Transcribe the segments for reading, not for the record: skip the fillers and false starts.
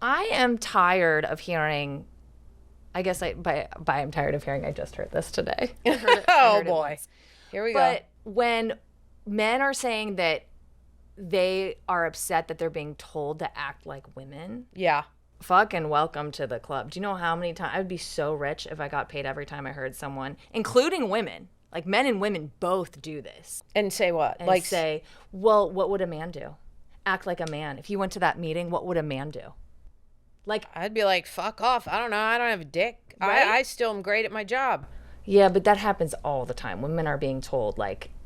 I am tired of hearing, I guess by I'm tired of hearing, I just heard this today. I heard it boy. once. Here we go. But when men are saying that they are upset that they're being told to act like women, Yeah. fucking welcome to the club. Do you know how many times, I would be so rich if I got paid every time I heard someone, including women, like men and women both do this. And say what? And like say, well, what would a man do? Act like a man. If you went to that meeting, what would a man do? Like, I'd be like, fuck off. I don't know. I don't have a dick. Right? I still am great at my job. yeah, but that happens all the time. Women are being told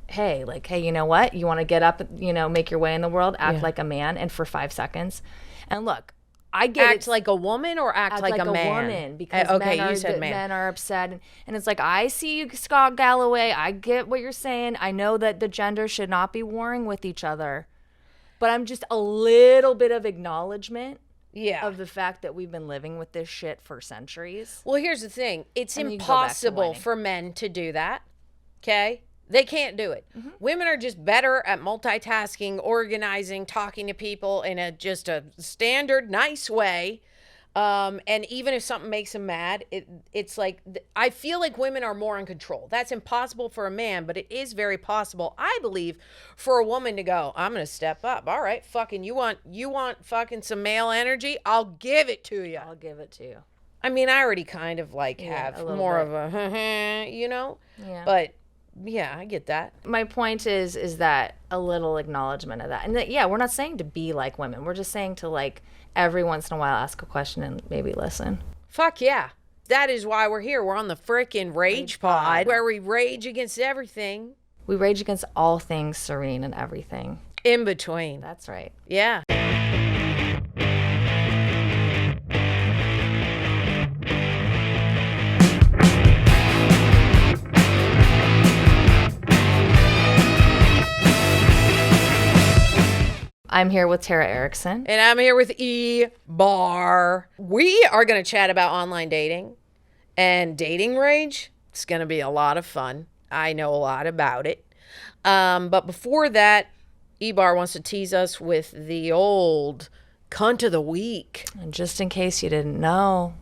hey, you know what? You want to get up, make your way in the world, act like a man, and for 5 seconds. And look, I get Act like a woman or act like a man? Woman, because men are upset. And it's like, I see you, Scott Galloway. I get what you're saying. I know that the gender should not be warring with each other. But I'm just a little bit of acknowledgement of the fact that we've been living with this shit for centuries. Well, here's the thing. It's And you go back to impossible whining. for men to do that. Okay? They can't do it. Mm-hmm. Women are just better at multitasking, organizing, talking to people in just a standard, nice way. And even if something makes them mad, it's like, I feel like women are more in control. That's impossible for a man, but it is very possible, I believe, for a woman to go, I'm going to step up. All right, fucking, you want fucking some male energy? I'll give it to you. I'll give it to you. I mean, I already kind of have more of a, Yeah. but yeah, I get that. My point is that a little acknowledgement of that. And that, we're not saying to be like women. We're just saying to every once in a while ask a question and maybe listen. Fuck yeah. That is why we're here. We're on the frickin' Rage Pod, where we rage against everything. We rage against all things serene and everything in between. That's right. Yeah. I'm here with Tara Erickson. And I'm here with E-Bar. We are going to chat about online dating and dating rage. It's going to be a lot of fun. I know a lot about it. But before that, E-Bar wants to tease us with the old cunt of the week. And just in case you didn't know,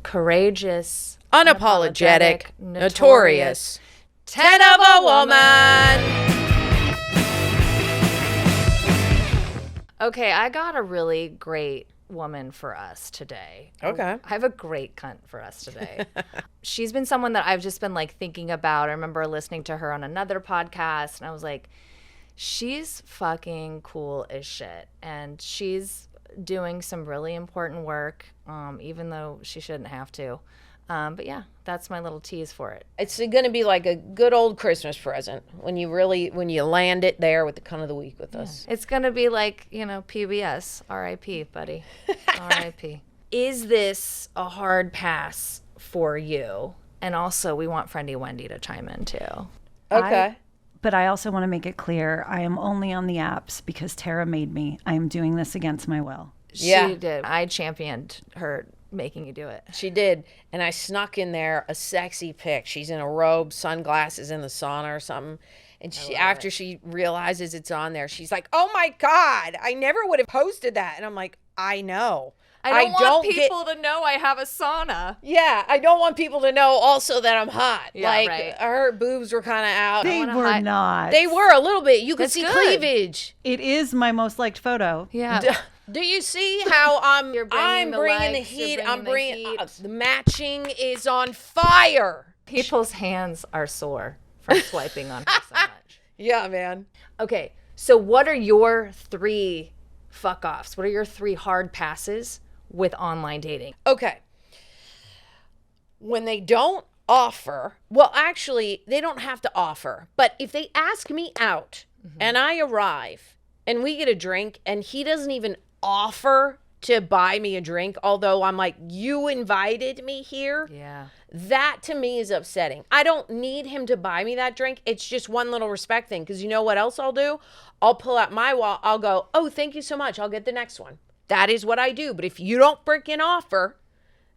courageous, unapologetic, notorious, 10 of a woman. Okay, I got a really great woman for us today. Okay. I have a great cunt for us today. She's been someone that I've just been thinking about. I remember listening to her on another podcast and I was like, she's fucking cool as shit. And she's doing some really important work, even though she shouldn't have to. But yeah, that's my little tease for it. It's going to be like a good old Christmas present when you land it there with the cunt of the week with us. It's going to be like, PBS, R.I.P., buddy, R.I.P. Is this a hard pass for you? And also, we want Friendy Wende to chime in too. Okay. But I also want to make it clear, I am only on the apps because Tara made me. I am doing this against my will. She did. I championed her making you do it. She did. And I snuck in there a sexy pic. She's in a robe, sunglasses in the sauna or something. And after she realizes it's on there, she's like, oh my God, I never would have posted that. And I'm like, I know. I don't want people to know I have a sauna. Yeah, I don't want people to know also that I'm hot. Yeah, right. Her boobs were kind of out. They were not. They were a little bit. You could see cleavage. It is my most liked photo. Yeah. Do you see how I'm bringing the heat? I'm bringing the matching is on fire. People's hands are sore from swiping on her so much. Yeah, man. Okay, so what are your 3 fuck-offs? What are your 3 hard passes with online dating? Okay. When they don't offer, well, actually, they don't have to offer. But if they ask me out and I arrive and we get a drink and he doesn't even offer to buy me a drink, although I'm like, you invited me here. Yeah. That to me is upsetting. I don't need him to buy me that drink. It's just one little respect thing. Because you know what else I'll do? I'll pull out my wallet. I'll go, oh, thank you so much. I'll get the next one. That is what I do. But if you don't freaking offer,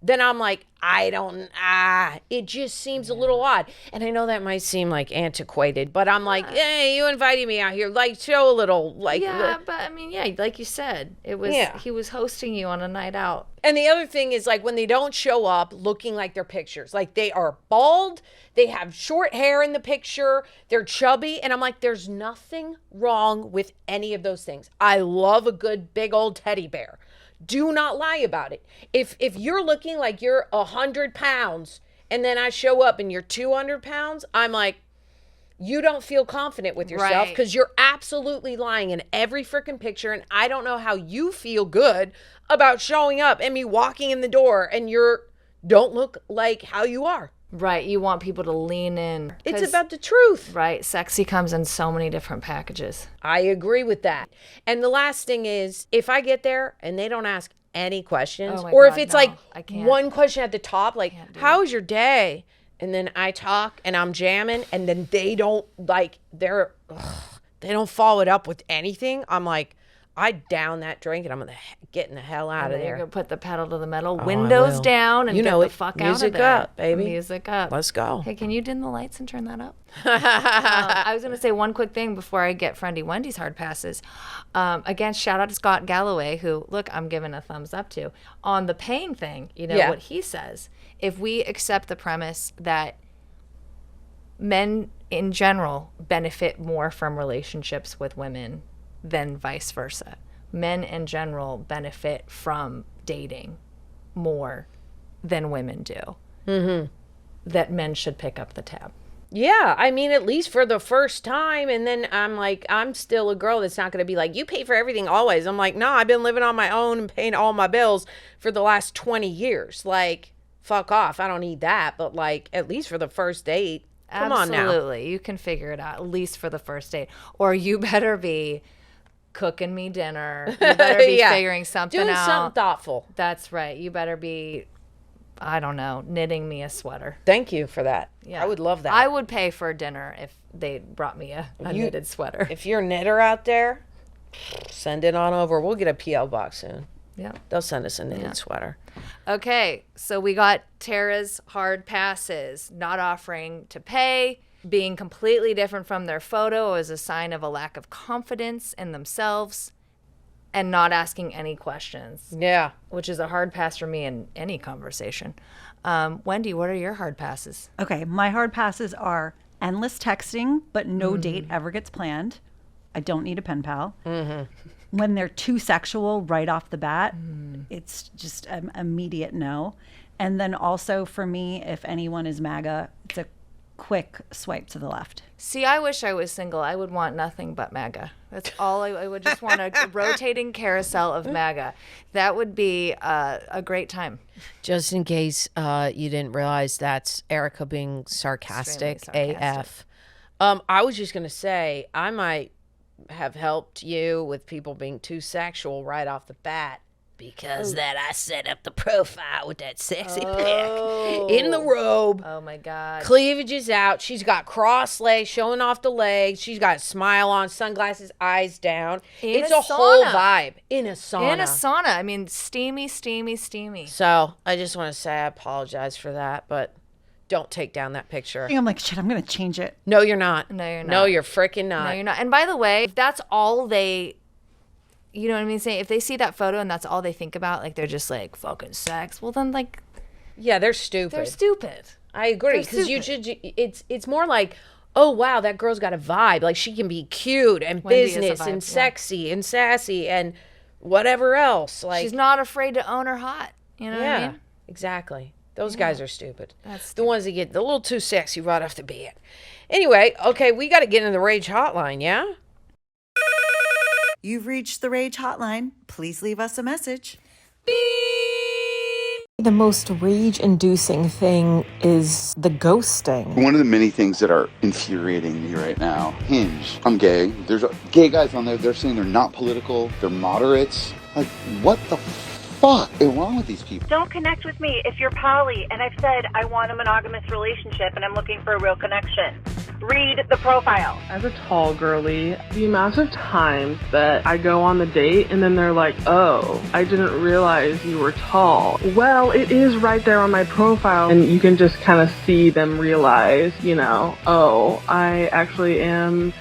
then I'm like, it just seems a little odd. And I know that might seem like antiquated, but I'm like, hey, you invited me out here, like show a little, like. Yeah, but I mean, yeah, like you said, he was hosting you on a night out. And the other thing is like when they don't show up looking like their pictures, like they are bald, they have short hair in the picture, they're chubby. And I'm like, there's nothing wrong with any of those things. I love a good big old teddy bear. Do not lie about it. If you're looking like you're 100 pounds and then I show up and you're 200 pounds, I'm like, you don't feel confident with yourself because you're absolutely lying in every freaking picture. And I don't know how you feel good about showing up and me walking in the door and don't look like how you are. Right. You want people to lean in. It's about the truth. Right. Sexy comes in so many different packages. I agree with that. And the last thing is, if I get there and they don't ask any questions, if it's like one question at the top, like, how was your day? And then I talk and I'm jamming and then they don't they don't follow it up with anything. I'm like, I down that drink and I'm getting the hell out of there. You're going to put the pedal to the metal, windows down, and get the fuck out of there. Music up, baby. Music up. Let's go. Hey, can you dim the lights and turn that up? I was going to say one quick thing before I get Friendy Wendy's hard passes. Again, shout out to Scott Galloway, who, look, I'm giving a thumbs up to. On the pain thing, what he says. If we accept the premise that men in general benefit more from relationships with women than vice versa. Men in general benefit from dating more than women do. Mm-hmm. That men should pick up the tab. Yeah, I mean, at least for the first time. And then I'm like, I'm still a girl that's not going to be like, you pay for everything always. I'm like, no, I've been living on my own and paying all my bills for the last 20 years. Like, fuck off. I don't need that. But like, at least for the first date, come on now. Absolutely. You can figure it out, at least for the first date. Or you better be cooking me dinner. You better be figuring something Doing out. Something thoughtful. That's right. You better be, I don't know, knitting me a sweater. Thank you for that. Yeah. I would love that. I would pay for dinner if they brought me a knitted sweater. If you're a knitter out there, send it on over. We'll get a PL box soon. Yeah. They'll send us a knitted sweater. Okay. So we got Tara's hard passes, not offering to pay. Being completely different from their photo is a sign of a lack of confidence in themselves and not asking any questions. Yeah. Which is a hard pass for me in any conversation. Wendy, what are your hard passes? Okay, my hard passes are endless texting, but no date ever gets planned. I don't need a pen pal. Mm-hmm. When they're too sexual right off the bat, it's just an immediate no. And then also for me, if anyone is MAGA, it's a quick swipe to the left. See, I wish I was single. I would want nothing but MAGA. That's all. I would just want a rotating carousel of MAGA. That would be a great time. Just in case you didn't realize, that's Erica being sarcastic AF. I was just going to say, I might have helped you with people being too sexual right off the bat. Because that I set up the profile with that sexy pic in the robe. Oh, my God. Cleavage is out. She's got cross legs, showing off the legs. She's got a smile on, sunglasses, eyes down. It's a whole vibe. In a sauna. In a sauna. I mean, steamy, steamy, steamy. So I just want to say I apologize for that, but don't take down that picture. I'm like, shit, I'm going to change it. No, you're not. No, you're not. No, you're freaking not. No, you're not. And by the way, if that's all they... You know what I mean? Saying if they see that photo and that's all they think about, like they're just like fucking sex. Well, then like, yeah, they're stupid. They're stupid. I agree because you should. It's more like, oh wow, that girl's got a vibe. Like she can be cute and business and sexy and sassy and whatever else. Like she's not afraid to own her hot. You know what I mean? Exactly. Those guys are stupid. That's the ones that get a little too sexy right off the bat. Anyway, okay, we got to get in the rage hotline. Yeah. You've reached the Rage Hotline. Please leave us a message. Beep. The most rage-inducing thing is the ghosting. One of the many things that are infuriating me right now, Hinge. I'm gay. There's gay guys on there. They're saying they're not political. They're moderates. Like, what the fuck is wrong with these people? Don't connect with me if you're poly, and I've said I want a monogamous relationship and I'm looking for a real connection. Read the profile. As a tall girly, the amount of times that I go on the date and then they're like, oh, I didn't realize you were tall. Well, it is right there on my profile, and you can just kind of see them realize, oh, I actually am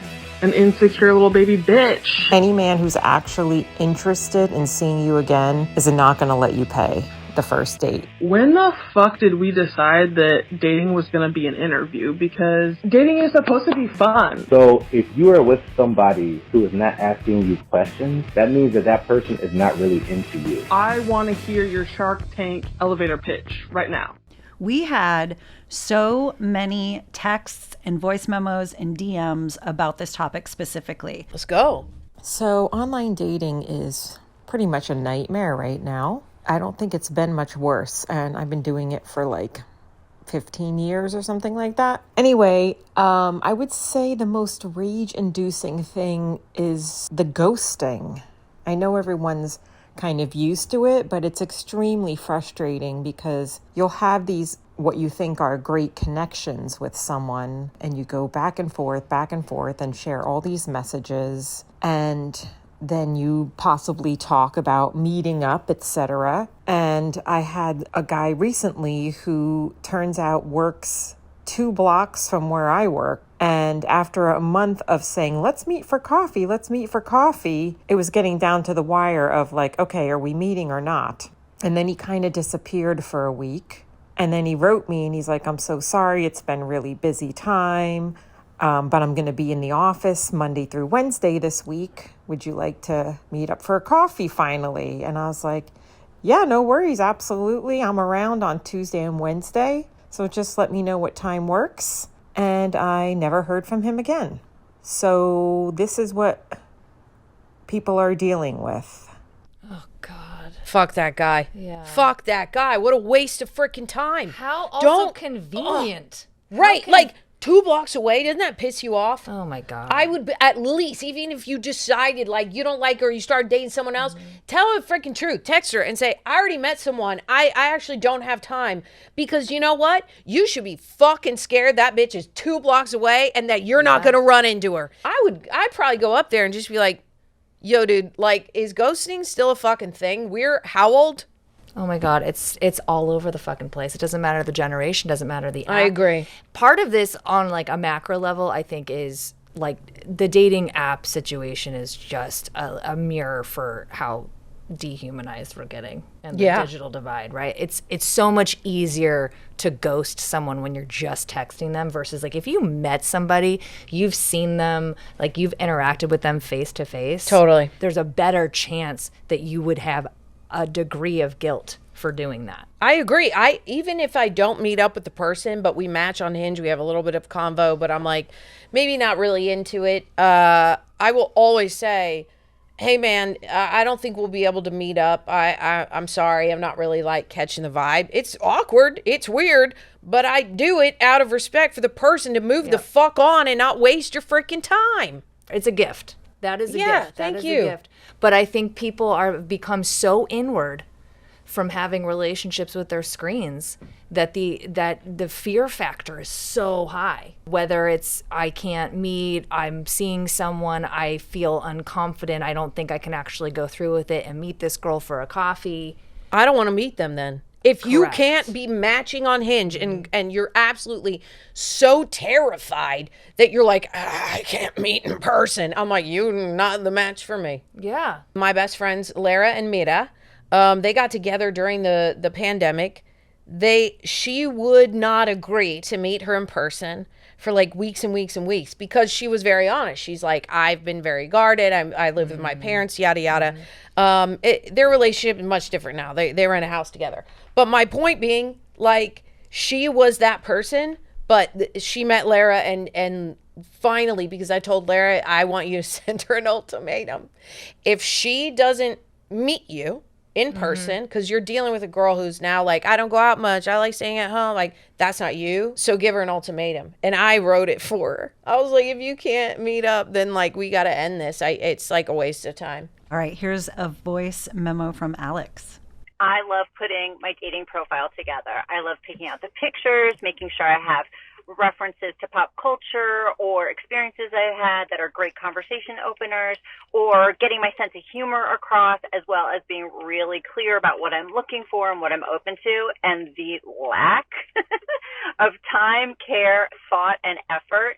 an insecure little baby bitch. Any man who's actually interested in seeing you again is not going to let you pay the first date. When the fuck did we decide that dating was going to be an interview? Because dating is supposed to be fun. So if you are with somebody who is not asking you questions, that means that person is not really into you. I want to hear your Shark Tank elevator pitch right now. We had so many texts and voice memos and DMs about this topic specifically. Let's go. So online dating is pretty much a nightmare right now. I don't think it's been much worse, and I've been doing it for like 15 years or something like that. Anyway, I would say the most rage-inducing thing is the ghosting. I know everyone's kind of used to it, but it's extremely frustrating because you'll have these what you think are great connections with someone, and you go back and forth and share all these messages, and then you possibly talk about meeting up, etc. And I had a guy recently who turns out works 2 blocks from where I work. And after a month of saying, let's meet for coffee, it was getting down to the wire of like, okay, are we meeting or not? And then he kind of disappeared for a week. And then he wrote me and he's like, I'm so sorry, it's been really busy time. But I'm going to be in the office Monday through Wednesday this week. Would you like to meet up for a coffee finally? And I was like, yeah, no worries. Absolutely. I'm around on Tuesday and Wednesday. So just let me know what time works. And I never heard from him again. So this is what people are dealing with. Oh, God. Fuck that guy. Yeah. Fuck that guy. What a waste of freaking time. How also convenient. Right. Like 2 blocks away. Doesn't that piss you off? Oh, my God. I would be, at least, even if you decided like you don't like her or you start dating someone else, tell her the freaking truth. Text her and say, I already met someone. I actually don't have time. Because you know what? You should be fucking scared that bitch is 2 blocks away and that you're not going to run into her. I'd probably go up there and just be like, yo, dude, like, is ghosting still a fucking thing? We're how old? Oh my God, it's all over the fucking place. It doesn't matter the generation, doesn't matter the app. I agree. Part of this on like a macro level, I think, is like the dating app situation is just a mirror for how dehumanized we're getting and the digital divide, right? It's so much easier to ghost someone when you're just texting them versus like if you met somebody, you've seen them, like you've interacted with them face to face. Totally. There's a better chance that you would have a degree of guilt for doing that. I agree. Even if I don't meet up with the person, but we match on Hinge, we have a little bit of convo, but I'm like maybe not really into it. I will always say, hey man, I don't think we'll be able to meet up. I'm sorry. I'm not really like catching the vibe. It's awkward. It's weird, but I do it out of respect for the person to move the fuck on and not waste your freaking time. It's a gift. That is a gift. Thank you. A gift. But I think people are become so inward from having relationships with their screens that the fear factor is so high. Whether it's I can't meet, I'm seeing someone, I feel unconfident, I don't think I can actually go through with it and meet this girl for a coffee. I don't want to meet them then. If you Correct. can't be matching on Hinge and you're absolutely so terrified that you're like, I can't meet in person. I'm like, you're not the match for me. Yeah. My best friends, Lara and Mira, they got together during the pandemic. She would not agree to meet her in person for like weeks and weeks and weeks because she was very honest. She's like, I've been very guarded. I live with my parents, yada, yada. Their relationship is much different now. They were in a house together. But my point being, like, she was that person, but she met Lara and finally, because I told Lara, I want you to send her an ultimatum. If she doesn't meet you in person, because you're dealing with a girl who's now like, I don't go out much, I like staying at home, like, that's not you, so give her an ultimatum. And I wrote it for her. I was like, if you can't meet up, then like we got to end this. It's like a waste of time. All right, here's a voice memo from Alex. I love putting my dating profile together. I love picking out the pictures, making sure I have references to pop culture or experiences I had that are great conversation openers, or getting my sense of humor across, as well as being really clear about what I'm looking for and what I'm open to. And the lack of time, care, thought, and effort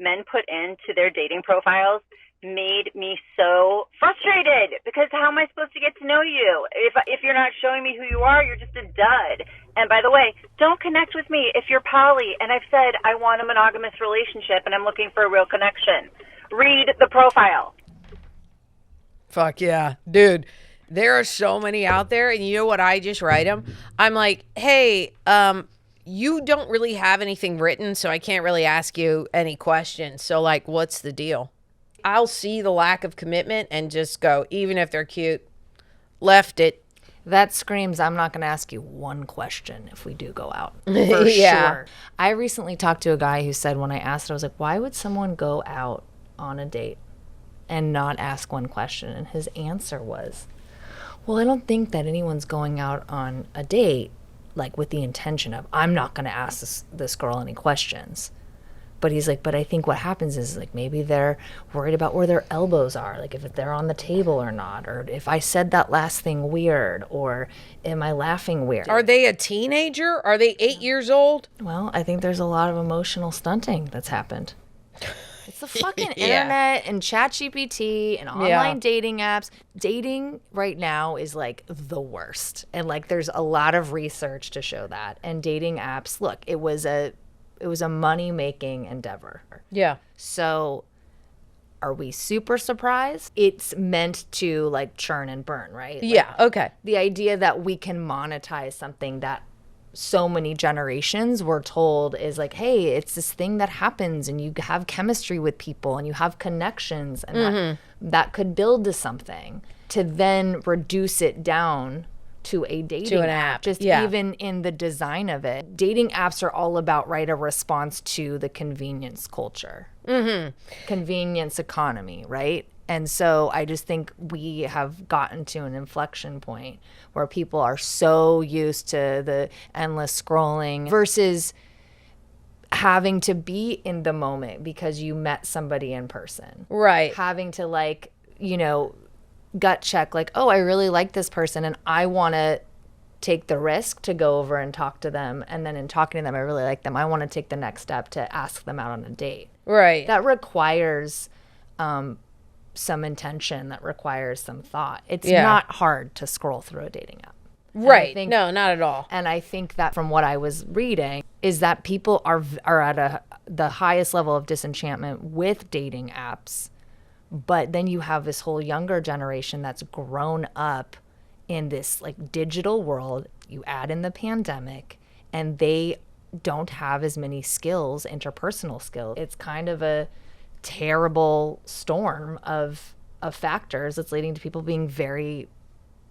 men put into their dating profiles made me so frustrated, because how am I supposed to get to know you if you're not showing me who you are? You're just a dud. And by the way, don't connect with me if you're poly and I've said I want a monogamous relationship and I'm looking for a real connection. Read the profile. Fuck yeah, dude. There are so many out there, and you know what? I just write them. I'm like, hey, you don't really have anything written, so I can't really ask you any questions. So, like, what's the deal? I'll see the lack of commitment and just go, even if they're cute, left it. That screams, I'm not going to ask you one question if we do go out. For Yeah. sure. I recently talked to a guy who said, when I asked, I was like, why would someone go out on a date and not ask one question? And his answer was, well, I don't think that anyone's going out on a date like with the intention of, I'm not going to ask this girl any questions. But he's like, but I think what happens is, like, maybe they're worried about where their elbows are, like if they're on the table or not, or if I said that last thing weird, or am I laughing weird? Are they a teenager? Are they 8 years old? Well, I think there's a lot of emotional stunting that's happened. It's the fucking Yeah. internet and ChatGPT and online dating apps. Dating right now is like the worst. And like there's a lot of research to show that. And dating apps, look, it was a money-making endeavor. Yeah. So are we super surprised? It's meant to like churn and burn, right? Yeah, okay. The idea that we can monetize something that so many generations were told is like, hey, it's this thing that happens and you have chemistry with people and you have connections and that could build to something, to then reduce it down to a dating app. Just even in the design of it. Dating apps are all about, right, a response to the convenience culture, convenience economy, right? And so I just think we have gotten to an inflection point where people are so used to the endless scrolling versus having to be in the moment because you met somebody in person. Right. Having to, like, you know, gut check, like, oh, I really like this person and I want to take the risk to go over and talk to them. And then in talking to them, I really like them. I want to take the next step to ask them out on a date. Right. That requires some intention, that requires some thought. It's not hard to scroll through a dating app. Right. No, not at all. And I think that from what I was reading is that people are at the highest level of disenchantment with dating apps. But then you have this whole younger generation that's grown up in this like digital world. You add in the pandemic and they don't have as many skills, interpersonal skills. It's kind of a terrible storm of factors that's leading to people being very,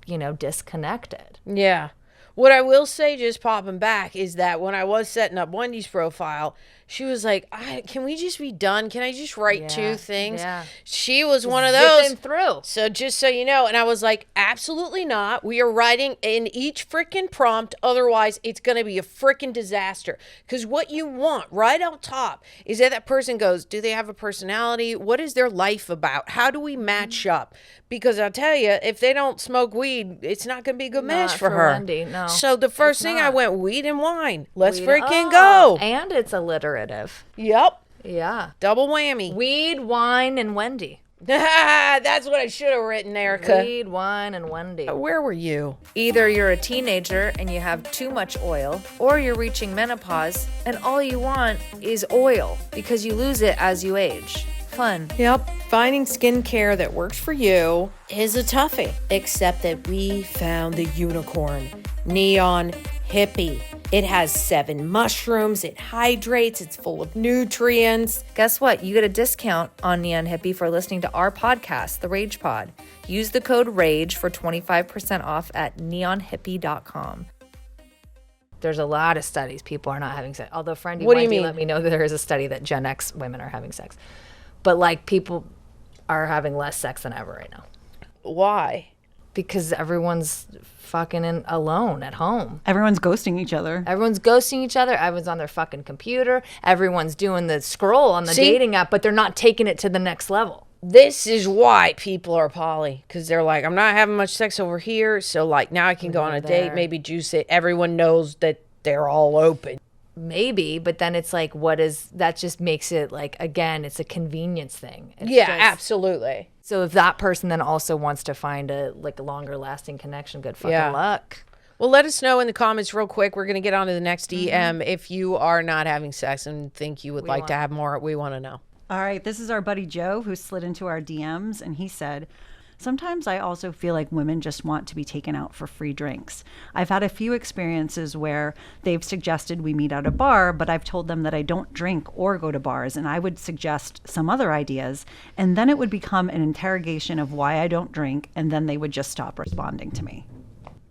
you know, disconnected. Yeah. What I will say, just popping back, is that when I was setting up Wendy's profile, she was like, can we just be done? Can I just write two things? Yeah. She was one of those. Zipping through. So just so you know, and I was like, absolutely not. We are writing in each freaking prompt. Otherwise, it's going to be a freaking disaster. Because what you want right out top is that person goes, do they have a personality? What is their life about? How do we match up? Because I'll tell you, if they don't smoke weed, it's not going to be a good match for her. Wendy, no. So the first thing I went, weed and wine. Let's Weed- freaking Oh, go. And it's alliterative. Yep. Yeah. Double whammy. Weed, wine, and Wendy. That's what I should have written, Erica. Weed, wine, and Wendy. Where were you? Either you're a teenager and you have too much oil, or you're reaching menopause and all you want is oil because you lose it as you age. Fun. Yep. Finding skincare that works for you is a toughie. Except that we found the unicorn, Neon Hippie. It has 7 mushrooms, it hydrates, it's full of nutrients. Guess what? You get a discount on Neon Hippie for listening to our podcast, The Rage Pod. Use the code RAGE for 25% off at neonhippie.com. There's a lot of studies people are not having sex. Although Friendy What do you Wende mean? let me know that there is a study that Gen X women are having sex. But like people are having less sex than ever right now. Why? because everyone's fucking alone at home. Everyone's ghosting each other. Everyone's ghosting each other. Everyone's on their fucking computer. Everyone's doing the scroll on the dating app, but they're not taking it to the next level. This is why people are poly, because they're like, I'm not having much sex over here, so like now I can go on a date, maybe juice it. Everyone knows that they're all open. Maybe, but then it's like, that just makes it like, again, it's a convenience thing. It's Absolutely. So if that person then also wants to find a longer lasting connection, good fucking luck. Well, let us know in the comments real quick. We're going to get on to the next DM. If you are not having sex and think you would like to have more, we want to know. All right, this is our buddy Joe who slid into our DMs, and he said, sometimes I also feel like women just want to be taken out for free drinks. I've had a few experiences where they've suggested we meet at a bar, but I've told them that I don't drink or go to bars, and I would suggest some other ideas, and then it would become an interrogation of why I don't drink, and then they would just stop responding to me.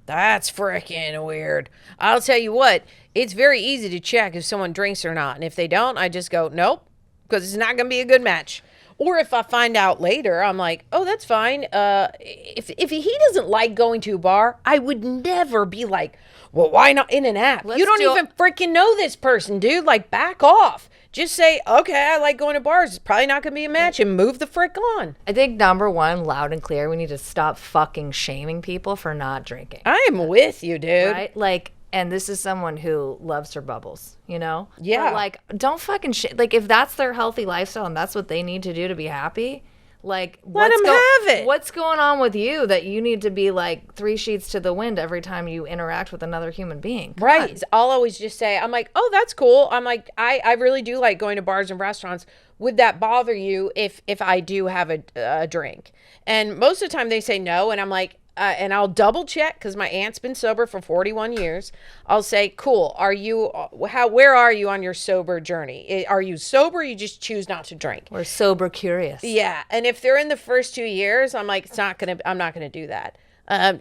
That's freaking weird. I'll tell you what, it's very easy to check if someone drinks or not, and if they don't, I just go, nope, because it's not going to be a good match. Or if I find out later, I'm like, oh, that's fine. If he doesn't like going to a bar, I would never be like, well, why not in an app? You don't even freaking know this person, dude. Like, back off. Just say, okay, I like going to bars. It's probably not going to be a match, and move the frick on. I think number one, loud and clear, we need to stop fucking shaming people for not drinking. I am with you, dude. Right? Like, and this is someone who loves her bubbles, you know? Yeah. But like, don't fucking like, if that's their healthy lifestyle and that's what they need to do to be happy, like, let them have it. What's going on with you that you need to be like 3 sheets to the wind every time you interact with another human being? Come right. on. I'll always just say, I'm like, oh, that's cool. I'm like, I really do like going to bars and restaurants. Would that bother you if I do have a drink? And most of the time they say no. And I'm like, and I'll double check because my aunt's been sober for 41 years. I'll say, cool. Where are you on your sober journey? Are you sober? Or you just choose not to drink? We're sober curious. Yeah. And if they're in the first 2 years, I'm like, I'm not going to do that.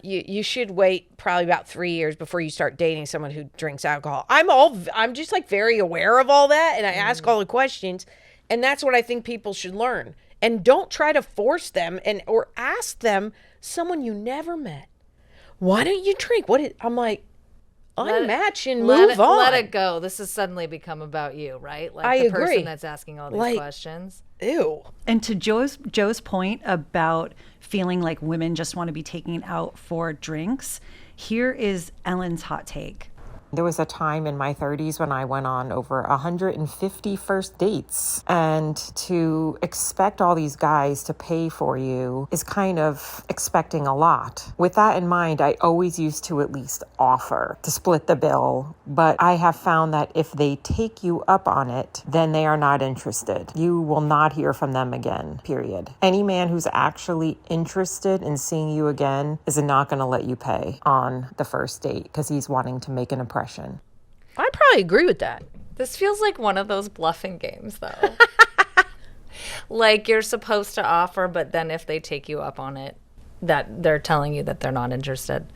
You should wait probably about 3 years before you start dating someone who drinks alcohol. I'm just like very aware of all that. And I ask all the questions, and that's what I think people should learn. And don't try to force them or ask them, someone you never met, why don't you drink? I'm like, unmatch and move on. Let it go. This has suddenly become about you, right? Like, I the agree. person that's asking all these questions. Ew. And to Joe's point about feeling like women just want to be taken out for drinks, here is Ellen's hot take. There was a time in my 30s when I went on over 150 first dates. And to expect all these guys to pay for you is kind of expecting a lot. With that in mind, I always used to at least offer to split the bill. But I have found that if they take you up on it, then they are not interested. You will not hear from them again, period. Any man who's actually interested in seeing you again is not going to let you pay on the first date because he's wanting to make an impression. I probably agree with that. This feels like one of those bluffing games, though. Like, you're supposed to offer, but then if they take you up on it, that they're telling you that they're not interested.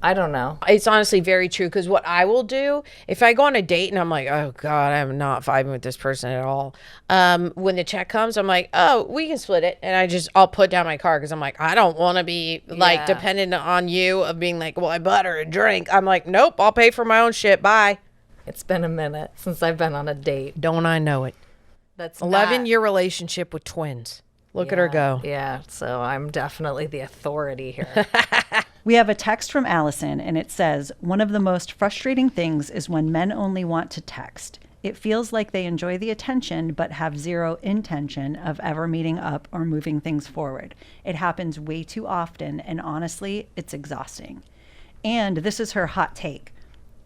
I don't know. It's honestly very true, because what I will do, if I go on a date and I'm like, oh God, I'm not vibing with this person at all. When the check comes, I'm like, oh, we can split it. And I'll put down my card because I'm like, I don't want to be like dependent on you of being like, well, I bought her a drink. I'm like, nope, I'll pay for my own shit. Bye. It's been a minute since I've been on a date. Don't I know it? That's 11-year relationship with twins. Look at her go. Yeah, so I'm definitely the authority here. We have a text from Allison, and it says, one of the most frustrating things is when men only want to text. It feels like they enjoy the attention, but have zero intention of ever meeting up or moving things forward. It happens way too often, and honestly, it's exhausting. And this is her hot take.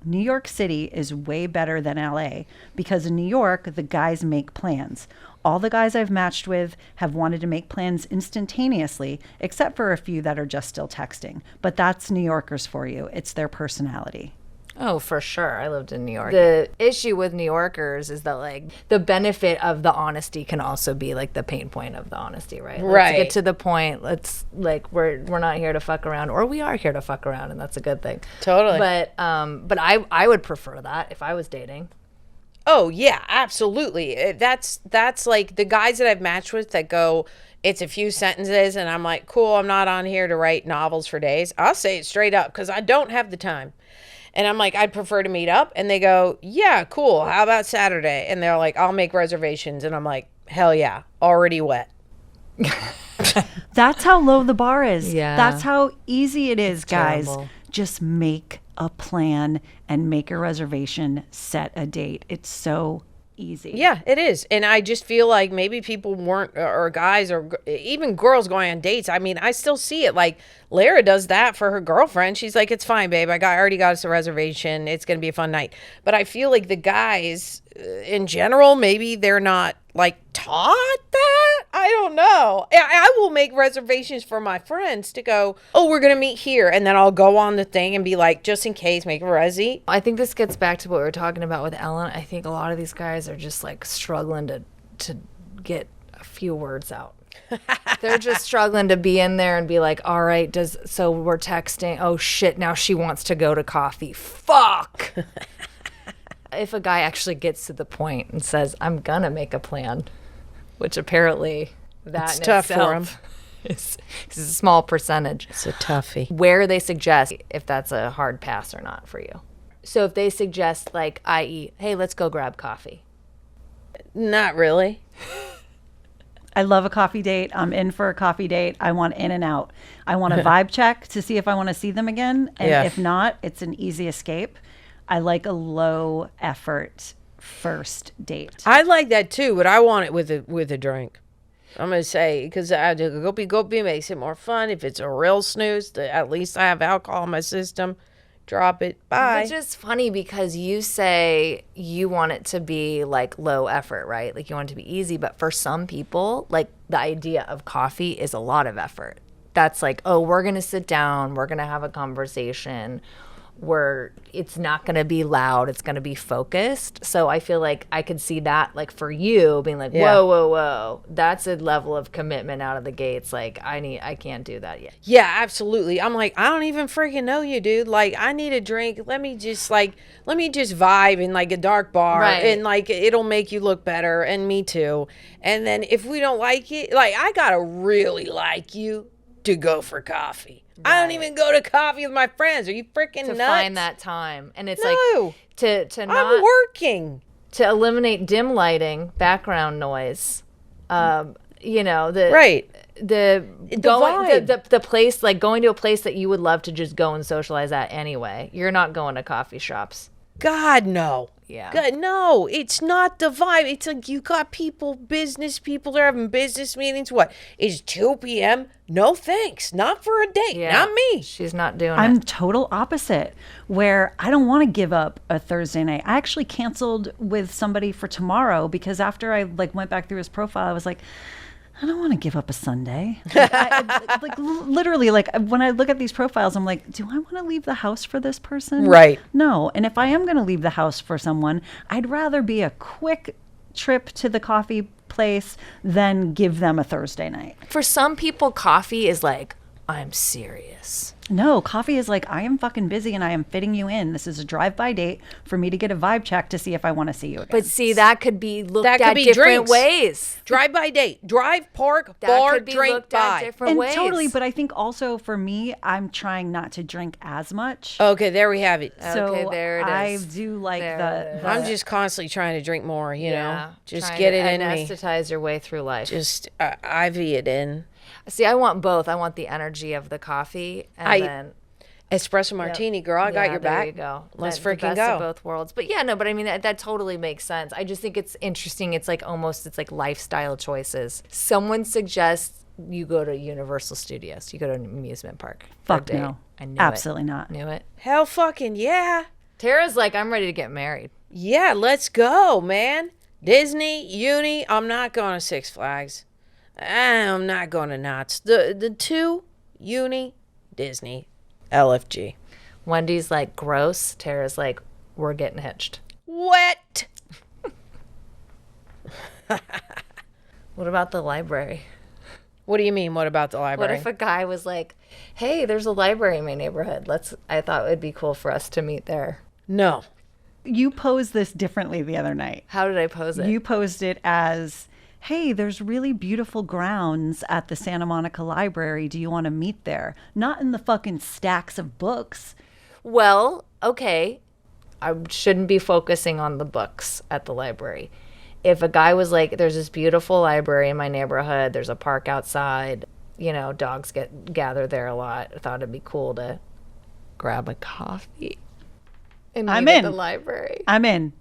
New York City is way better than LA because in New York, the guys make plans. All the guys I've matched with have wanted to make plans instantaneously, except for a few that are just still texting. But that's New Yorkers for you. It's their personality. Oh, for sure. I lived in New York. The issue with New Yorkers is that, like, the benefit of the honesty can also be, like, the pain point of the honesty, right? Let's get to the point. Let's, like, we're not here to fuck around, or we are here to fuck around, and that's a good thing. Totally. But I would prefer that if I was dating. Oh, yeah, absolutely. That's like the guys that I've matched with that go, it's a few sentences and I'm like, cool, I'm not on here to write novels for days. I'll say it straight up because I don't have the time. And I'm like, I'd prefer to meet up. And they go, yeah, cool. How about Saturday? And they're like, I'll make reservations. And I'm like, hell yeah, already wet. That's how low the bar is. Yeah. That's how easy it is, guys. terrible. Just make a plan and make a reservation, set a date. It's so easy. Yeah, it is. And I just feel like maybe people weren't, or guys, or even girls going on dates. I mean, I still see it. Like, Lara does that for her girlfriend. She's like, it's fine, babe. I already got us a reservation. It's going to be a fun night. But I feel like the guys in general, maybe they're not like taught that. I don't know. I will make reservations for my friends to go, oh, we're going to meet here. And then I'll go on the thing and be like, just in case, make a resi. I think this gets back to what we were talking about with Ellen. I think a lot of these guys are just like struggling to get a few words out. They're just struggling to be in there and be like, all right, so we're texting. Oh shit, now she wants to go to coffee. Fuck. If a guy actually gets to the point and says, I'm gonna make a plan, which apparently that It's in tough for itself is a small percentage. It's a toughie. Where they suggest if that's a hard pass or not for you. So if they suggest, like, i.e., hey, let's go grab coffee. Not really. I love a coffee date. I'm in for a coffee date. I want in and out. I want a vibe check to see if I want to see them again. And Yeah. if not, it's an easy escape. I like a low effort first date. I like that too, but I want it with a drink. I'm gonna say because goopy makes it more fun. If it's a real snooze, at least I have alcohol in my system. Drop it. Bye. Which is funny because you say you want it to be like low effort, right? Like you want it to be easy, but for some people, like the idea of coffee is a lot of effort. That's like, oh, we're gonna sit down, we're gonna have a conversation. Where it's not going to be loud, it's going to be focused. So I feel like I could see that, like for you being like, Yeah. whoa, that's a level of commitment out of the gates. Like I can't do that yet. Yeah, absolutely. I'm like, I don't even freaking know you, dude. Like, I need a drink. Let me just vibe in like a dark bar, Right. and like it'll make you look better, and me too. And then if we don't like it, like I gotta really like you to go for coffee. I don't even go to coffee with my friends. Are you freaking To nuts? find that time, and it's No. like to I'm not working. to eliminate dim lighting, background noise. You know the Right. the vibe. the place, like going to a place that you would love to just go and socialize at anyway. You're not going to coffee shops. God, no. Yeah. God, no, it's not the vibe. It's like you got people, business people, they're having business meetings. What? It's 2 p.m.? No thanks. Not for a date. Yeah. Not me. She's not doing I'm it. total opposite, where I don't want to give up a Thursday night. I actually canceled with somebody for tomorrow because after I like went back through his profile, I was like, I don't want to give up a Sunday. Like, literally, like when I look at these profiles, I'm like, do I want to leave the house for this person? Right. No. And if I am going to leave the house for someone, I'd rather be a quick trip to the coffee place than give them a Thursday night. For some people, coffee is like, I'm serious. No, coffee is like, I am fucking busy and I am fitting you in. This is a drive-by date for me to get a vibe check to see if I want to see you again. But see, that could be looked That could at be different drinks. ways. Drive by date. Drive, park, That bar, could be drink, looked at buy. different and ways. totally, but I think also for me, I'm trying not to drink as much. Okay, there we have it. So Okay, there it I is. do like There it is. I'm just constantly trying to drink more, you know? Just trying get to it in me. anesthetize your way through life. Just IV it in. See, I want both. I want the energy of the coffee and then Espresso martini, girl. I got yeah, your there back. you go. Let's The freaking best go. of both worlds. But yeah, no, but I mean that totally makes sense. I just think it's interesting. It's like lifestyle choices. Someone suggests you go to Universal Studios. You go to an amusement park. for a Fuck date. no. I knew Absolutely not. Knew it. Hell fucking yeah. Tara's like, I'm ready to get married. Yeah, let's go, man. Disney, Uni. I'm not going to Six Flags. I'm not going to Knott's. The two, Uni, Disney, LFG. Wendy's like, gross. Tara's like, we're getting hitched. Wet. What about the library? What do you mean? What about the What library? if a guy was like, hey, there's a library in my neighborhood. I thought it would be cool for us to meet there. No. You posed this differently the other night. How did I pose it? You posed it as, hey, there's really beautiful grounds at the Santa Monica Library. Do you want to meet there? Not in the fucking stacks of books. Well, okay, I shouldn't be focusing on the books at the library. If a guy was like, there's this beautiful library in my neighborhood, there's a park outside, you know, dogs gather there a lot. I thought it'd be cool to grab a coffee and meet I'm at in. the library. I'm in.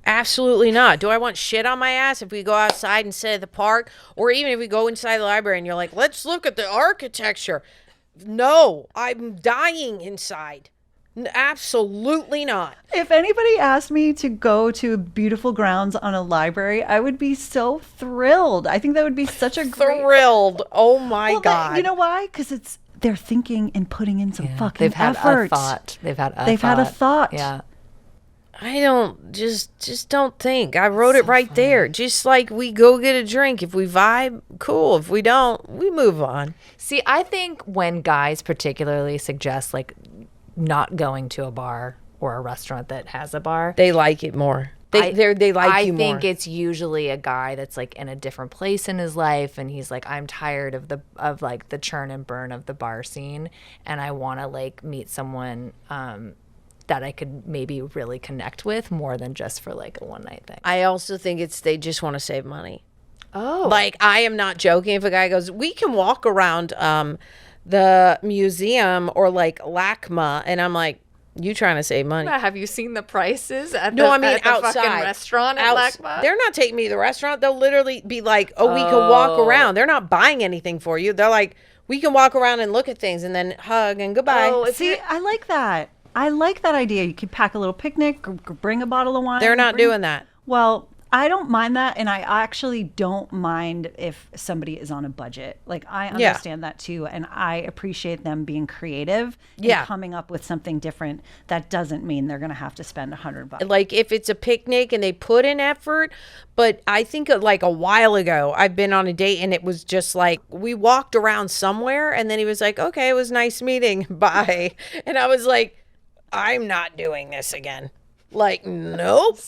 Absolutely not. Do I want shit on my ass if we go outside and sit at the park, or even if we go inside the library and you're like, let's look at the architecture? No, I'm dying inside. Absolutely not. If anybody asked me to go to beautiful grounds on a library, I would be so thrilled. I think that would be such a great... Thrilled. Oh my God. You know why? Because they're thinking and putting in some fucking They've had effort. a thought. They've had a thought. Yeah. I don't just don't think. I wrote it right there. Just like we go get a drink. If we vibe, cool. If we don't, we move on. See, I think when guys particularly suggest like not going to a bar or a restaurant that has a bar, They like it more. They like you more. I think it's usually a guy that's like in a different place in his life, and he's like, I'm tired of the churn and burn of the bar scene, and I want to like meet someone that I could maybe really connect with more than just for like a one night thing. I also think they just want to save money. Oh, Like, I am not joking. If a guy goes, we can walk around the museum or like LACMA, and I'm like, you trying to save money? have you seen the prices at No, I mean at the outside fucking restaurant at LACMA? They're not taking me to the restaurant. They'll literally be like, oh, we can walk around. They're not buying anything for you. They're like, we can walk around and look at things and then hug and goodbye. Oh, See, I like that. I like that idea. You could pack a little picnic, bring a bottle of wine. They're not doing that. Well, I don't mind that, and I actually don't mind if somebody is on a budget. Like, I understand that too, and I appreciate them being creative and coming up with something different. That doesn't mean they're going to have to spend $100. Like, if it's a picnic and they put in effort, but I think like a while ago, I've been on a date and it was just like, we walked around somewhere and then he was like, okay, it was nice meeting. Bye. And I was like, I'm not doing this again. Like, nope.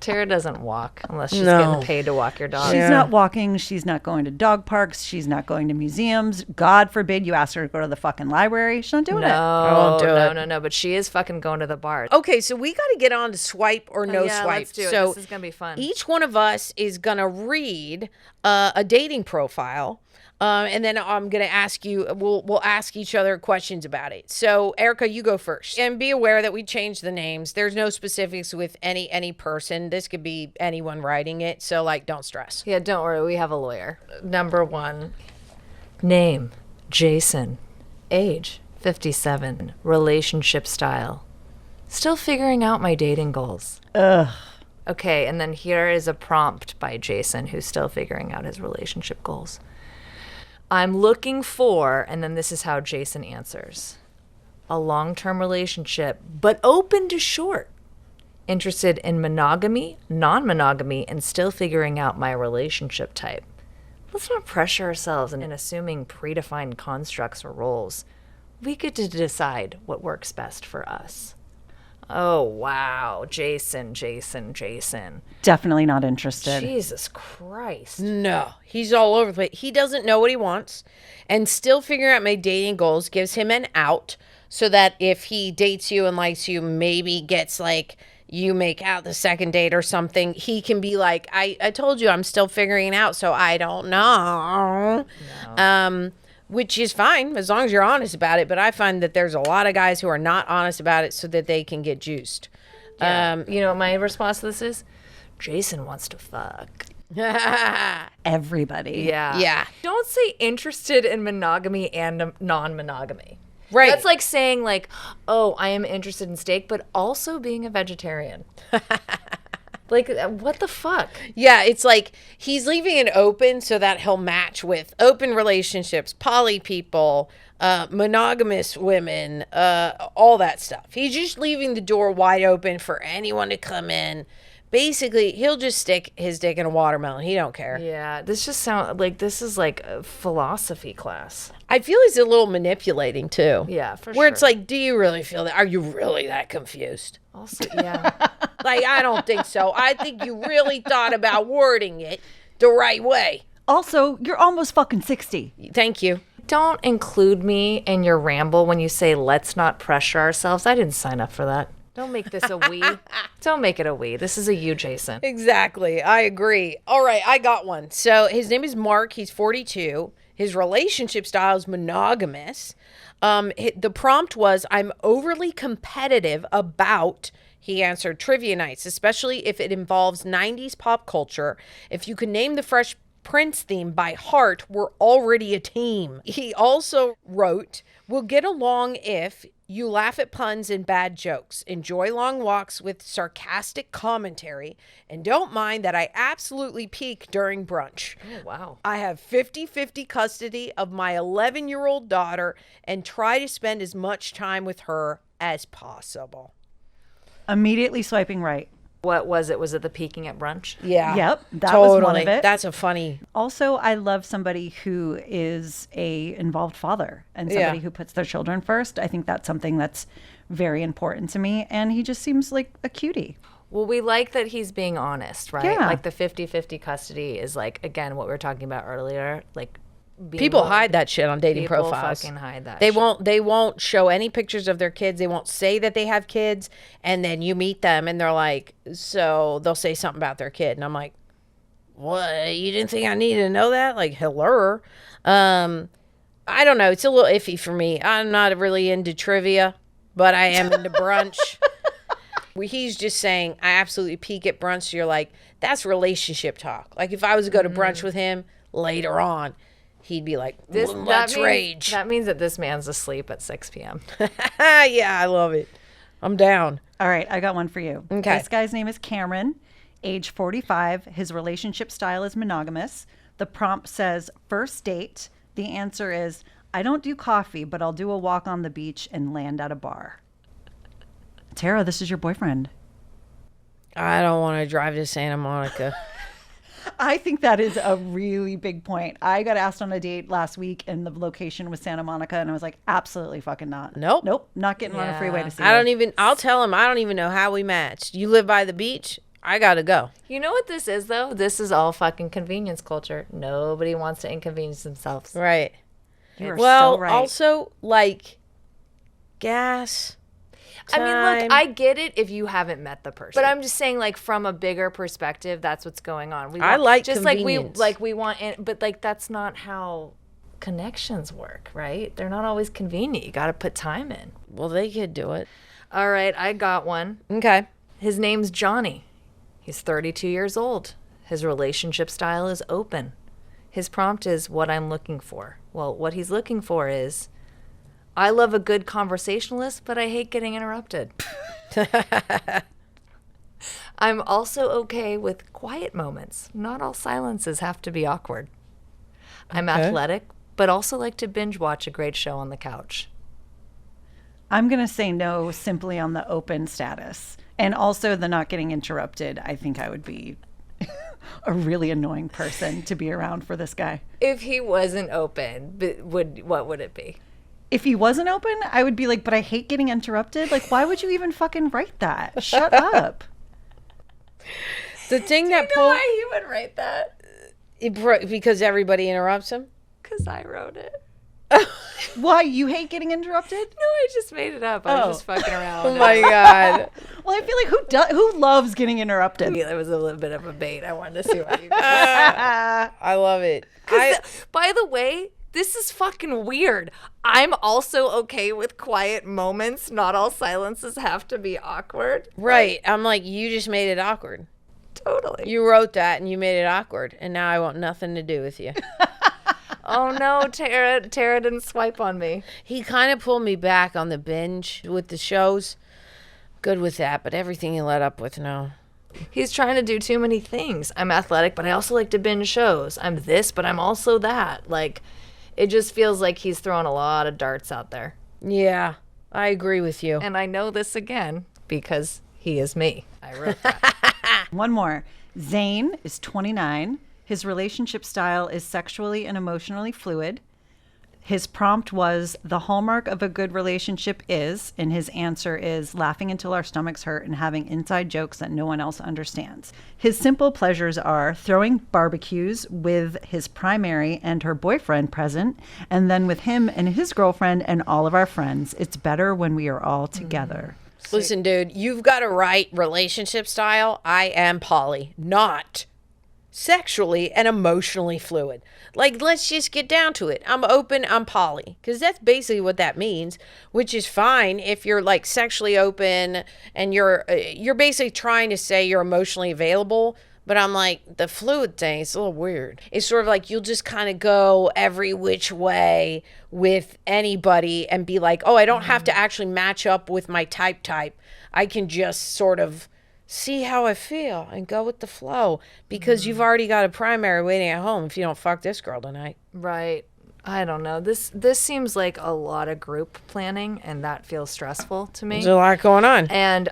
Tara doesn't walk unless she's getting paid to walk your dog. She's not walking. She's not going to dog parks. She's not going to museums. God forbid you ask her to go to the fucking library. She's not doing it. No. But she is fucking going to the bar. Okay, so we got to get on to swipe or no yeah, swipe. let's do it. So This is gonna be fun. Each one of us is gonna read a dating profile. And then I'm going to ask you, we'll ask each other questions about it. So, Erica, you go first. And be aware that we changed the names. There's no specifics with any person. This could be anyone writing it. So, like, don't stress. Yeah, don't worry. We have a lawyer. Number 1. Name, Jason. Age, 57. Relationship style. Still figuring out my dating goals. Ugh. Okay, and then here is a prompt by Jason, who's still figuring out his relationship goals. I'm looking for, and then this is how Jason answers, a long-term relationship, but open to short. Interested in monogamy, non-monogamy, and still figuring out my relationship type. Let's not pressure ourselves in assuming predefined constructs or roles. We get to decide what works best for us. Oh, wow. Jason. Definitely not interested. Jesus Christ. No, he's all over the place. He doesn't know what he wants, and still figuring out my dating goals gives him an out so that if he dates you and likes you, maybe gets like you make out the second date or something, he can be like, I told you I'm still figuring it out, so I don't know. No. Which is fine as long as you're honest about it. But I find that there's a lot of guys who are not honest about it so that they can get juiced. Yeah. You know what my response to this is? Jason wants to fuck. Everybody. Yeah. Don't say interested in monogamy and non-monogamy. Right. That's like saying like, oh, I am interested in steak, but also being a vegetarian. Like, what the fuck? Yeah, it's like he's leaving it open so that he'll match with open relationships, poly people, monogamous women, all that stuff. He's just leaving the door wide open for anyone to come in. Basically, he'll just stick his dick in a watermelon. He don't care. Yeah, this just sounds like this is like a philosophy class. I feel he's a little manipulating too. Yeah, for sure. Where it's like, do you really feel that? Are you really that confused? Also, yeah. Like, I don't think so. I think you really thought about wording it the right way. Also, you're almost fucking 60. Thank you. Don't include me in your ramble when you say let's not pressure ourselves. I didn't sign up for that. Don't make this a we. Don't make it a we. This is a you, Jason. Exactly. I agree. All right, I got one. So his name is Mark. He's 42. His relationship style is monogamous. The prompt was, I'm overly competitive about, he answered, trivia nights, especially if it involves 90s pop culture. If you could name the Fresh Prince theme by heart, we're already a team. He also wrote, we'll get along if you laugh at puns and bad jokes, enjoy long walks with sarcastic commentary, and don't mind that I absolutely peak during brunch. Oh, wow. I have 50-50 custody of my 11-year-old daughter and try to spend as much time with her as possible. Immediately swiping right. What was it? Was it the peeking at brunch? Yeah. Yep, that totally. was one of it. That's a funny. Also, I love somebody who is a involved father and somebody who puts their children first. I think that's something that's very important to me. And he just seems like a cutie. Well, we like that he's being honest, right? Yeah. Like the 50-50 custody is like, again, what we were talking about earlier. Like People hide that shit on dating People profiles. fucking hide that They shit. They won't show any pictures of their kids. They won't say that they have kids. And then you meet them and they're like, so they'll say something about their kid. And I'm like, what? You didn't think I needed to know that? Like, hello. I don't know. It's a little iffy for me. I'm not really into trivia, but I am into brunch. He's just saying, I absolutely peak at brunch. So you're like, that's relationship talk. Like if I was to go to brunch with him later on, he'd be like, let's rage. That means that this man's asleep at 6 p.m. Yeah, I love it. I'm down. All right, I got one for you. Okay. This guy's name is Cameron, age 45. His relationship style is monogamous. The prompt says, first date. The answer is, I don't do coffee, but I'll do a walk on the beach and land at a bar. Tara, this is your boyfriend. I don't want to drive to Santa Monica. I think that is a really big point. I got asked on a date last week and the location was Santa Monica and I was like, absolutely fucking not. Nope. Nope. Not getting on a freeway to see I'll tell him I don't even know how we matched. You live by the beach? I gotta go. You know what this is, though? This is all fucking convenience culture. Nobody wants to inconvenience themselves. Right. You are Well, so right. also, like, gas. I mean, look, I get it if you haven't met the person, but I'm just saying, like, from a bigger perspective, that's what's going on. I like just convenience. like we want, but like that's not how connections work, right? They're not always convenient. You got to put time in. Well, they could do it. All right, I got one. Okay. His name's Johnny. He's 32 years old. His relationship style is open. His prompt is what I'm looking for. Well, what he's looking for is, I love a good conversationalist, but I hate getting interrupted. I'm also okay with quiet moments. Not all silences have to be awkward. I'm athletic, but also like to binge watch a great show on the couch. I'm going to say no simply on the open status. And also the not getting interrupted. I think I would be a really annoying person to be around for this guy. If he wasn't open, what would it be? If he wasn't open, I would be like, but I hate getting interrupted. Like, why would you even fucking write that? Shut up. The thing that You know why he would write that? because everybody interrupts him? Because I wrote it. Why? You hate getting interrupted? No, I just made it up. I was just fucking around. Oh my God. Well, I feel like who loves getting interrupted? It was a little bit of a bait. I wanted to see what you I love it. By the way, this is fucking weird. I'm also okay with quiet moments. Not all silences have to be awkward. Right. I'm like, you just made it awkward. Totally. You wrote that and you made it awkward. And now I want nothing to do with you. Oh no, Tara didn't swipe on me. He kind of pulled me back on the binge with the shows. Good with that, but everything he led up with, no. He's trying to do too many things. I'm athletic, but I also like to binge shows. I'm this, but I'm also that. Like, it just feels like he's throwing a lot of darts out there. Yeah, I agree with you. And I know this again because he is me. I wrote that. One more. Zane is 29. His relationship style is sexually and emotionally fluid. His prompt was, the hallmark of a good relationship is, and his answer is laughing until our stomachs hurt and having inside jokes that no one else understands. His simple pleasures are throwing barbecues with his primary and her boyfriend present, and then with him and his girlfriend and all of our friends. It's better when we are all together. Listen, dude, you've got a right relationship style. I am poly, not sexually and emotionally fluid. Like, let's just get down to it. I'm open, I'm poly, because that's basically what that means, which is fine if you're like sexually open and you're basically trying to say you're emotionally available. But I'm like, the fluid thing, it's a little weird. It's sort of like you'll just kind of go every which way with anybody and be like, oh, I don't have to actually match up with my type. I can just sort of see how I feel and go with the flow because you've already got a primary waiting at home if you don't fuck this girl tonight. Right. I don't know. This seems like a lot of group planning, and that feels stressful to me. There's a lot going on. And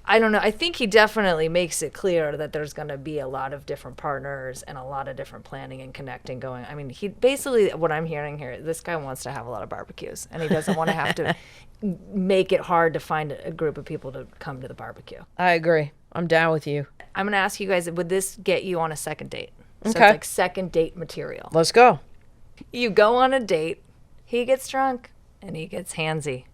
I don't know. I think he definitely makes it clear that there's going to be a lot of different partners and a lot of different planning and connecting going. I mean, he basically, what I'm hearing here, this guy wants to have a lot of barbecues, and he doesn't want to have to make it hard to find a group of people to come to the barbecue. I agree. I'm down with you. I'm going to ask you guys, would this get you on a second date? So Okay. it's like second date material. Let's go. You go on a date, he gets drunk, and he gets handsy.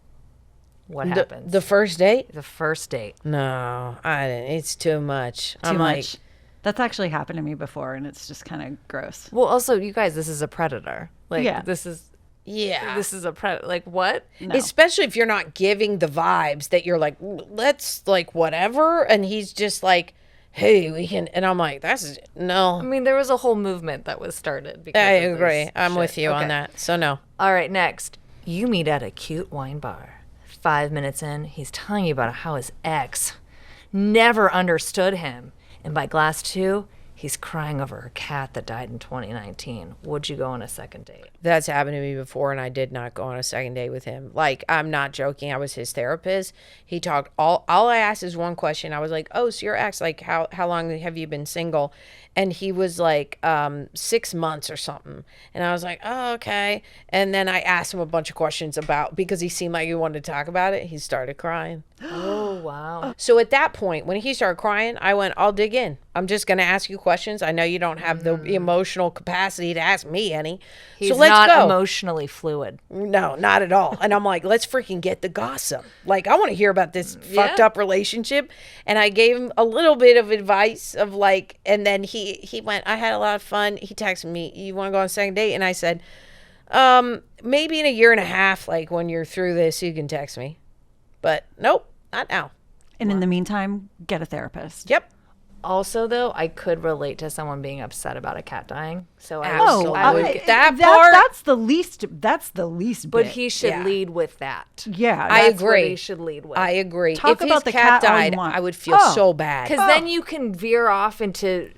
What happens? The first date? The first date. No, I didn't. It's too much. Too much. That's actually happened to me before, and it's just kind of gross. Well, also, you guys, this is a predator. Like, Yeah. this is a predator. Like, what? No. Especially if you're not giving the vibes that you're like, let's like whatever. And he's just like, hey, we can. And I'm like, no. I mean, there was a whole movement that was started. Because I of agree. this I'm shit. with you Okay. on that. So no. All right, next. You meet at a cute wine bar. 5 minutes in, he's telling you about how his ex never understood him. And by glass 2, he's crying over her cat that died in 2019. Would you go on a second date? That's happened to me before, and I did not go on a second date with him. Like, I'm not joking. I was his therapist. He talked all I asked is one question. I was like, oh, so your ex, like, how long have you been single? And he was like 6 months or something. And I was like, oh, okay. And then I asked him a bunch of questions because he seemed like he wanted to talk about it. He started crying. Oh, wow. So at that point, when he started crying, I went, I'll dig in. I'm just going to ask you questions. I know you don't have the emotional capacity to ask me any. He's so let's not go. emotionally fluid. No, not at all. And I'm like, let's freaking get the gossip. Like, I want to hear about this fucked up relationship. And I gave him a little bit of advice of like, and then he went, I had a lot of fun. He texted me, you want to go on a second date? And I said, maybe in a year and a half, like when you're through this, you can text me. But nope, not now. And in the meantime, get a therapist. Yep. Also, though, I could relate to someone being upset about a cat dying. So I Absolutely. would, That part- That's the least. That's the least. but bit. he should lead with that. Yeah, I That's what agree. he should lead with. I agree. Talk if about his the cat cat all you died, want. I would feel Oh. so bad. Because then you can veer off into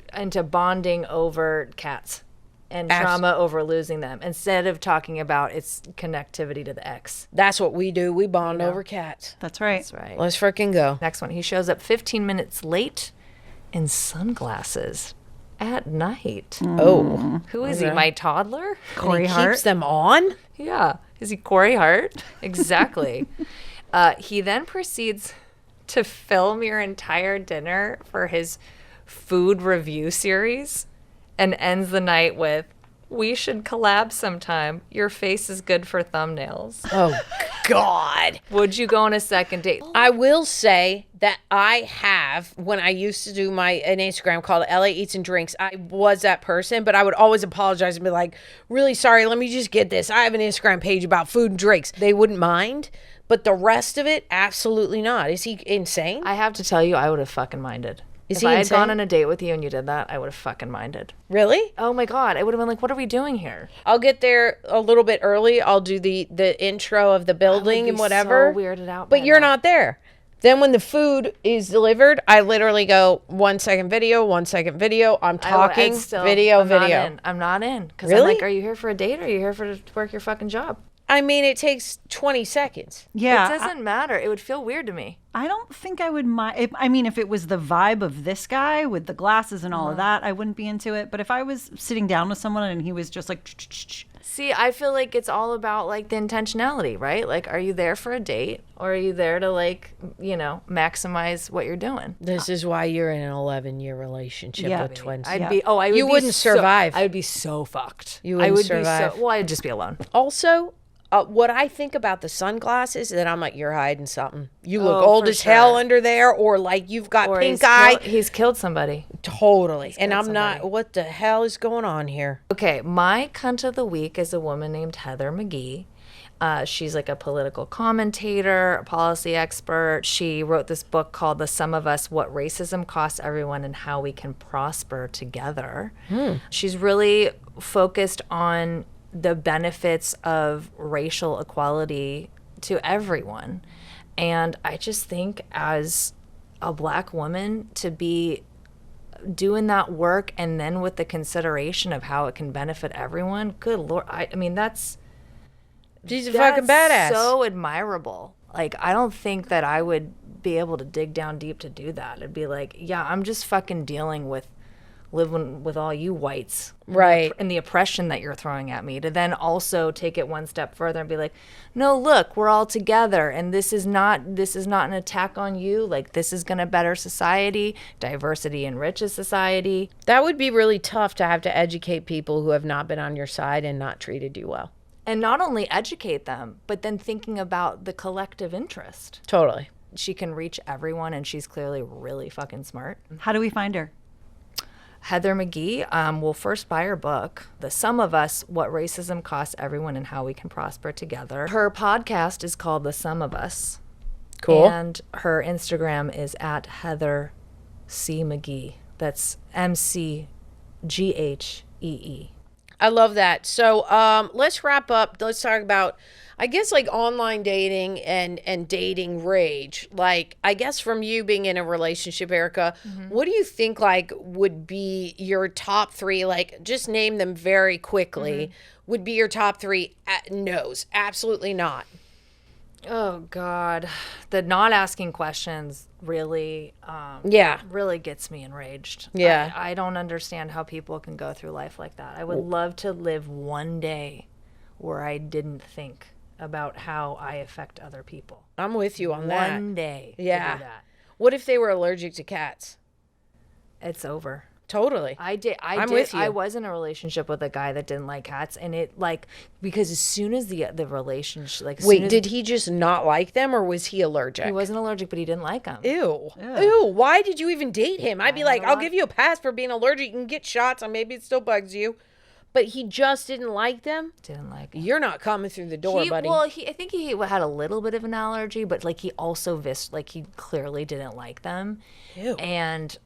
bonding over cats and trauma over losing them instead of talking about its connectivity to the ex. That's what we do. We bond over cats. That's right. That's right. Let's freaking go. Next one. He shows up 15 minutes late in sunglasses at night. Oh. Who is he? My toddler? Corey He Hart. keeps them on? Yeah. Is he Corey Hart? Exactly. He then proceeds to film your entire dinner for his food review series and ends the night with, we should collab sometime. Your face is good for thumbnails. Oh, God. Would you go on a second date? I will say that I have, when I used to do an Instagram called LA Eats and Drinks, I was that person, but I would always apologize and be like, really sorry, let me just get this. I have an Instagram page about food and drinks. They wouldn't mind, but the rest of it, absolutely not. Is he insane? I have to tell you, I would have fucking minded. Is if he I had insane? gone on a date with you and you did that, I would have fucking minded. Really? Oh my God. I would have been like, what are we doing here? I'll get there a little bit early. I'll do the intro of the building be and whatever. so weirded out But by you're that. not there. Then when the food is delivered, I literally go 1 second video, 1 second video. I'm talking, I'm video. Not in. I'm not in. Because I'm Really? like, are you here for a date or are you here to work your fucking job? I mean, it takes 20 seconds. Yeah. It doesn't matter. It would feel weird to me. I don't think I would mind. I mean, if it was the vibe of this guy with the glasses and all of that, I wouldn't be into it. But if I was sitting down with someone and he was just like, See, I feel like it's all about like the intentionality, right? Like, are you there for a date or are you there to like, maximize what you're doing? This is why you're in an 11-year relationship with twins. You wouldn't survive. I would be so fucked. You wouldn't survive. Well, I'd just be alone. Also, what I think about the sunglasses, that I'm like, you're hiding something. You look Oh, old for as hell sure. under there, or like you've got Or pink eye. he's killed somebody. Totally. And killed I'm not, somebody. what the hell is going on here? Okay, my cunt of the week is a woman named Heather McGee. She's like a political commentator, a policy expert. She wrote this book called The Sum of Us, What Racism Costs Everyone and How We Can Prosper Together. She's really focused on the benefits of racial equality to everyone. And I just think as a Black woman to be doing that work and then with the consideration of how it can benefit everyone, good Lord. I mean, She's a fucking badass. So admirable. Like, I don't think that I would be able to dig down deep to do that. It'd be like, yeah, I'm just fucking dealing with living with all you whites. Right. And the oppression that you're throwing at me. To then also take it one step further and be like, no, look, we're all together and this is not an attack on you. Like, this is going to better society. Diversity enriches society. That would be really tough to have to educate people who have not been on your side and not treated you well. And not only educate them, but then thinking about the collective interest. Totally. She can reach everyone, and she's clearly really fucking smart. how do we find her? Heather McGee will first buy her book, The Sum of Us, What Racism Costs Everyone and How We Can Prosper Together. Her podcast is called The Sum of Us. Cool. And her Instagram is at Heather C. McGee. That's MCGHEE. I love that. So let's wrap up. Let's talk about, I guess, like online dating and dating rage. Like, I guess from you being in a relationship, Erica, what do you think like would be your top three? Like, just name them very quickly. Would be your top three no's? Absolutely not. Oh, God. The not asking questions really really gets me enraged. Yeah. I don't understand how people can go through life like that. I would love to live one day where I didn't think about how I affect other people. I'm with you on that. One day to Yeah. do that. What if they were allergic to cats? It's over. Totally. I'm with you. I was in a relationship with a guy that didn't like cats, and it like because as soon as the relationship like Wait, did he just not like them, or was he allergic? he wasn't allergic, but he didn't like them. Ew. Ew. Why did you even date him? I'd be like, I'll give you a pass for being allergic. You can get shots, and maybe it still bugs you. But he just didn't like them? Didn't like them. You're not coming through the door, buddy. Well, I think he had a little bit of an allergy, but like he also he clearly didn't like them. Ew. And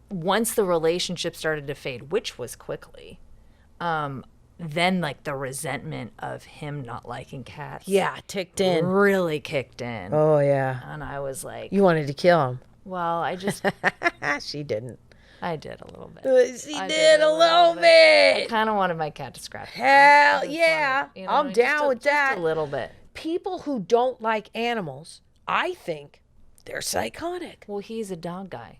once the relationship started to fade, which was quickly, then like the resentment of him not liking cats ticked in. really kicked in. Oh, yeah. And I was like, You wanted to kill him. well, I She didn't. I did a little bit. She I did a little bit. I kind of wanted my cat to scratch me. Hell yeah. You know what I I'm mean? down with Just that. a little bit. People who don't like animals, I think they're psychotic. Well, he's a dog guy.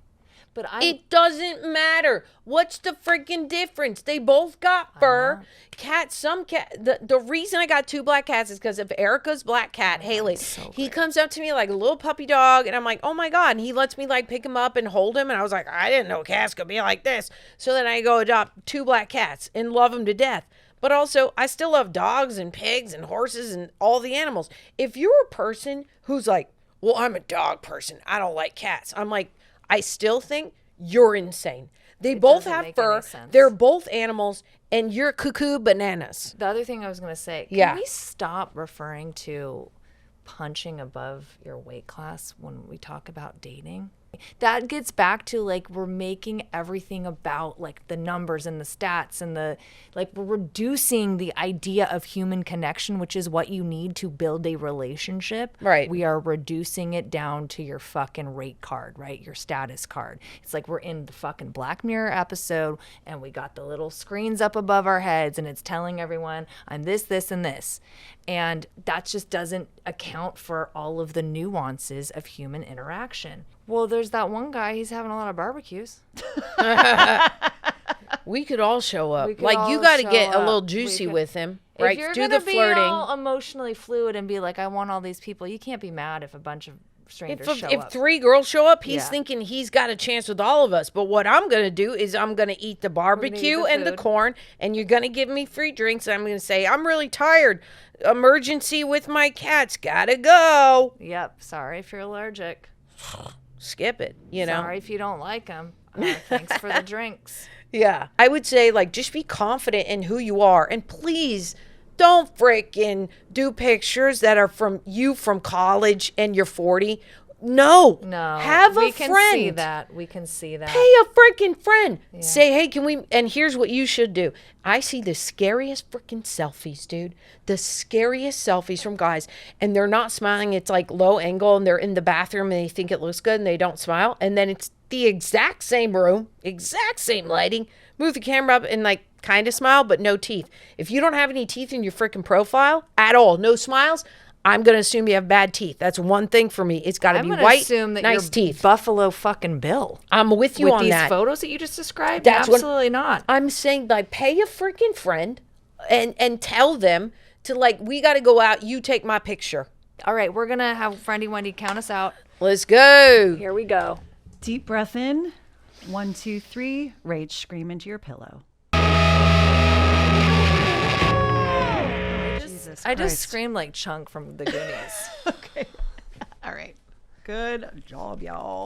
But It doesn't matter. What's the freaking difference? They both got fur. Cats, the reason I got 2 black cats is because of Erica's black cat, Haley. He comes up to me like a little puppy dog, and I'm like, oh my God. And he lets me like pick him up and hold him. And I was like, I didn't know cats could be like this. So then I go adopt 2 black cats and love them to death. But also, I still love dogs and pigs and horses and all the animals. If you're a person who's like, well, I'm a dog person, I don't like cats. I'm like, I still think you're insane. They both have fur. They're both animals, and you're cuckoo bananas. The other thing I was going to say, can Yeah. we stop referring to punching above your weight class when we talk about dating? That gets back to like we're making everything about like the numbers and the stats and the like we're reducing the idea of human connection, which is what you need to build a relationship. Right. We are reducing it down to your fucking rate card, right? Your status card. It's like we're in the fucking Black Mirror episode and we got the little screens up above our heads and it's telling everyone I'm this, this, and this. And that just doesn't account for all of the nuances of human interaction. Well, there's that one guy, he's having a lot of barbecues. We could all show up. We could Like, you all got to show get a up. little We juicy could- with him, If right? you're Do gonna the be flirting. all emotionally fluid and be like, I want all these people, you can't be mad if a bunch of strangers show If up. 3 girls show up, he's Yeah. thinking he's got a chance with all of us. But what I'm going to do is I'm going to eat the barbecue the and the food. corn, and you're going to give me free drinks. And I'm going to say, I'm really tired. Emergency with my cats. Gotta go. Yep. Sorry if you're allergic. Skip it, you know? Sorry if you don't like them. Thanks for the drinks. Yeah. I would say, like, just be confident in who you are. And please don't freaking do pictures that are from you from college and you're 40. No. Have a we can friend. see that. We can see that. Pay a freaking friend. Say, hey, can we? And here's what you should do. I see the scariest freaking selfies, dude. The scariest selfies from guys. And they're not smiling. It's like low angle and they're in the bathroom and they think it looks good and they don't smile. And then it's the exact same room, exact same lighting. Move the camera up and like kind of smile, but no teeth. If you don't have any teeth in your freaking profile at all, no smiles, I'm going to assume you have bad teeth. That's one thing for me. It's got to I'm be gonna white, assume that nice you're teeth. Buffalo fucking Bill. I'm with you With on these that. photos that you just described? That's what- Absolutely not. I'm saying, like, pay a freaking friend and tell them to, like, we got to go out. You take my picture. All right, we're going to have Friendy Wendy count us out. Let's go. Here we go. Deep breath in. 1, 2, 3. Rage scream into your pillow. I just Christ. screamed like Chunk from the Goonies. Okay. All right. Good job, y'all.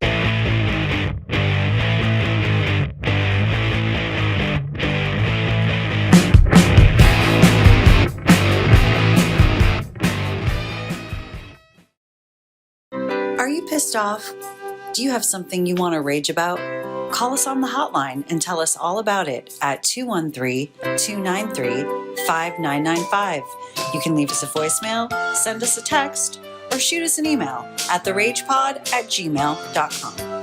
Are you pissed off? Do you have something you want to rage about? Call us on the hotline and tell us all about it at 213-293-5995. You can leave us a voicemail, send us a text, or shoot us an email at theragepod@gmail.com.